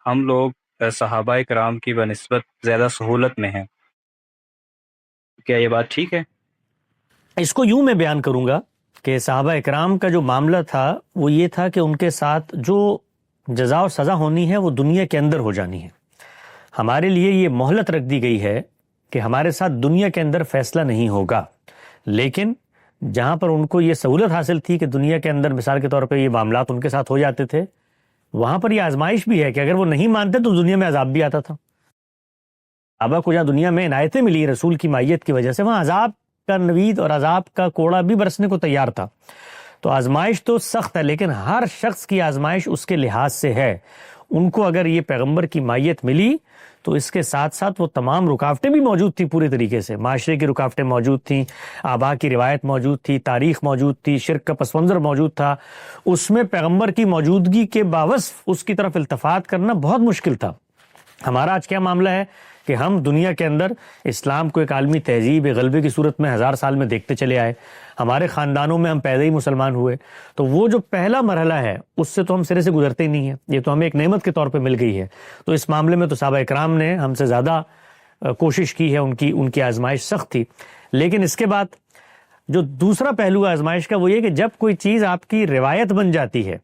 ہم لوگ صحابہ کرام کی بنسبت زیادہ سہولت میں ہیں، کیا یہ بات ٹھیک ہے؟ اس کو یوں میں بیان کروں گا کہ صحابہ اکرام کا جو معاملہ تھا وہ یہ تھا کہ ان کے ساتھ جو جزا و سزا ہونی ہے وہ دنیا کے اندر ہو جانی ہے۔ ہمارے لیے یہ مہلت رکھ دی گئی ہے کہ ہمارے ساتھ دنیا کے اندر فیصلہ نہیں ہوگا، لیکن جہاں پر ان کو یہ سہولت حاصل تھی کہ دنیا کے اندر مثال کے طور پہ یہ معاملات ان کے ساتھ ہو جاتے تھے، وہاں پر یہ آزمائش بھی ہے کہ اگر وہ نہیں مانتے تو دنیا میں عذاب بھی آتا تھا۔ صحابہ کو جہاں دنیا میں عنایتیں ملی رسول کی مائیت کی وجہ سے، وہاں عذاب کا نوید اور عذاب کا کوڑا بھی برسنے کو تیار تھا۔ تو آزمائش تو سخت ہے، لیکن ہر شخص کی آزمائش اس کے لحاظ سے ہے۔ ان کو اگر یہ پیغمبر کی مائیت ملی تو اس کے ساتھ ساتھ وہ تمام رکاوٹیں بھی موجود تھی، پوری طریقے سے معاشرے کی رکاوٹیں موجود تھیں، آبا کی روایت موجود تھی، تاریخ موجود تھی، شرک کا پس منظر موجود تھا۔ اس میں پیغمبر کی موجودگی کے باوصف اس کی طرف التفات کرنا بہت مشکل تھا۔ ہمارا آج کیا معاملہ ہے کہ ہم دنیا کے اندر اسلام کو ایک عالمی تہذیب غلبے کی صورت میں 1000 سال میں دیکھتے چلے آئے، ہمارے خاندانوں میں ہم پیدا ہی مسلمان ہوئے، تو وہ جو پہلا مرحلہ ہے اس سے تو ہم سرے سے گزرتے ہی نہیں ہیں، یہ تو ہمیں ایک نعمت کے طور پہ مل گئی ہے۔ تو اس معاملے میں تو صحابہ اکرام نے ہم سے زیادہ کوشش کی ہے، ان کی آزمائش سخت تھی۔ لیکن اس کے بعد جو دوسرا پہلو ہے آزمائش کا وہ یہ کہ جب کوئی چیز آپ کی روایت بن جاتی ہے،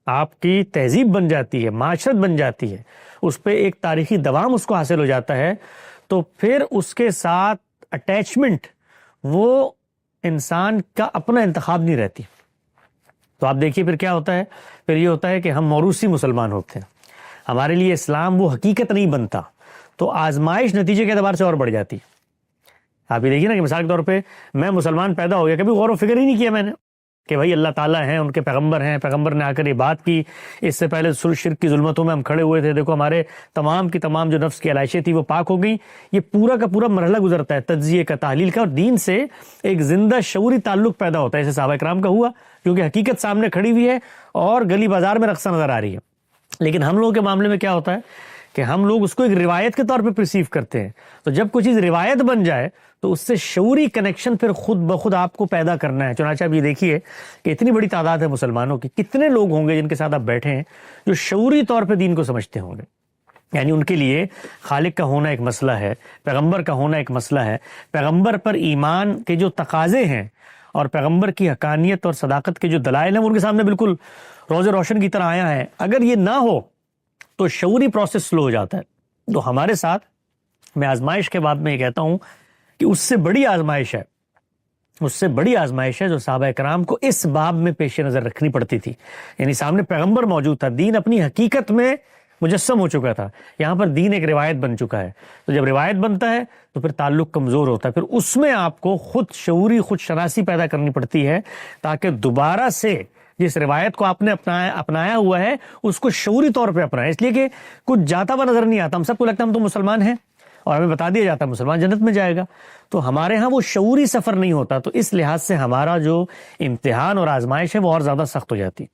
آپ کی تہذیب بن جاتی ہے، معاشرت بن جاتی ہے، اس پہ ایک تاریخی دوام اس کو حاصل ہو جاتا ہے، تو پھر اس کے ساتھ اٹیچمنٹ وہ انسان کا اپنا انتخاب نہیں رہتی۔ تو آپ دیکھیے پھر کیا ہوتا ہے، پھر یہ ہوتا ہے کہ ہم موروثی مسلمان ہوتے ہیں، ہمارے لیے اسلام وہ حقیقت نہیں بنتا، تو آزمائش نتیجے کے اعتبار سے اور بڑھ جاتی۔ آپ یہ دیکھیے نا کہ مثال کے طور پہ میں مسلمان پیدا ہو گیا، کبھی غور و فکر ہی نہیں کیا میں نے کہ بھائی اللہ تعالیٰ ہیں، ان کے پیغمبر ہیں، پیغمبر نے آ کر یہ بات کی، اس سے پہلے شرک کی ظلمتوں میں ہم کھڑے ہوئے تھے، دیکھو ہمارے تمام کی تمام جو نفس کی علائشیں تھی وہ پاک ہو گئیں۔ یہ پورا کا پورا مرحلہ گزرتا ہے تجزیے کا، تحلیل کا، اور دین سے ایک زندہ شعوری تعلق پیدا ہوتا ہے، جیسے صحابہ کرام کا ہوا، کیونکہ حقیقت سامنے کھڑی ہوئی ہے اور گلی بازار میں رقصہ نظر آ رہی ہے۔ لیکن ہم لوگوں کے معاملے میں کیا ہوتا ہے کہ ہم لوگ اس کو ایک روایت کے طور پہ پرسیو کرتے ہیں، تو جب کوئی چیز روایت بن جائے تو اس سے شعوری کنیکشن پھر خود بخود آپ کو پیدا کرنا ہے۔ چنانچہ اب یہ دیکھیے کہ اتنی بڑی تعداد ہے مسلمانوں کی، کتنے لوگ ہوں گے جن کے ساتھ آپ بیٹھے ہیں جو شعوری طور پہ دین کو سمجھتے ہوں گے، یعنی ان کے لیے خالق کا ہونا ایک مسئلہ ہے، پیغمبر کا ہونا ایک مسئلہ ہے، پیغمبر پر ایمان کے جو تقاضے ہیں اور پیغمبر کی حقانیت اور صداقت کے جو دلائل ہیں وہ ان کے سامنے بالکل روز روشن کی طرح آیا ہے۔ اگر یہ نہ ہو تو شعوری پروسیس سلو ہو جاتا ہے۔ تو ہمارے ساتھ میں آزمائش کے بعد میں یہ کہتا ہوں کہ اس سے بڑی آزمائش ہے جو صحابہ کرام کو اس باب میں پیش نظر رکھنی پڑتی تھی، یعنی سامنے پیغمبر موجود تھا، دین اپنی حقیقت میں مجسم ہو چکا تھا، یہاں پر دین ایک روایت بن چکا ہے۔ تو جب روایت بنتا ہے تو پھر تعلق کمزور ہوتا ہے، پھر اس میں آپ کو خود شعوری خود شناسی پیدا کرنی پڑتی ہے تاکہ دوبارہ سے جس روایت کو آپ نے اپنایا ہوا ہے اس کو شعوری طور پہ اپنائیں، اس لیے کہ کچھ جاتا ہوا نظر نہیں آتا، ہم سب کو لگتا ہے ہم تو مسلمان ہیں اور ہمیں بتا دیا جاتا ہے مسلمان جنت میں جائے گا، تو ہمارے ہاں وہ شعوری سفر نہیں ہوتا، تو اس لحاظ سے ہمارا جو امتحان اور آزمائش ہے وہ اور زیادہ سخت ہو جاتی۔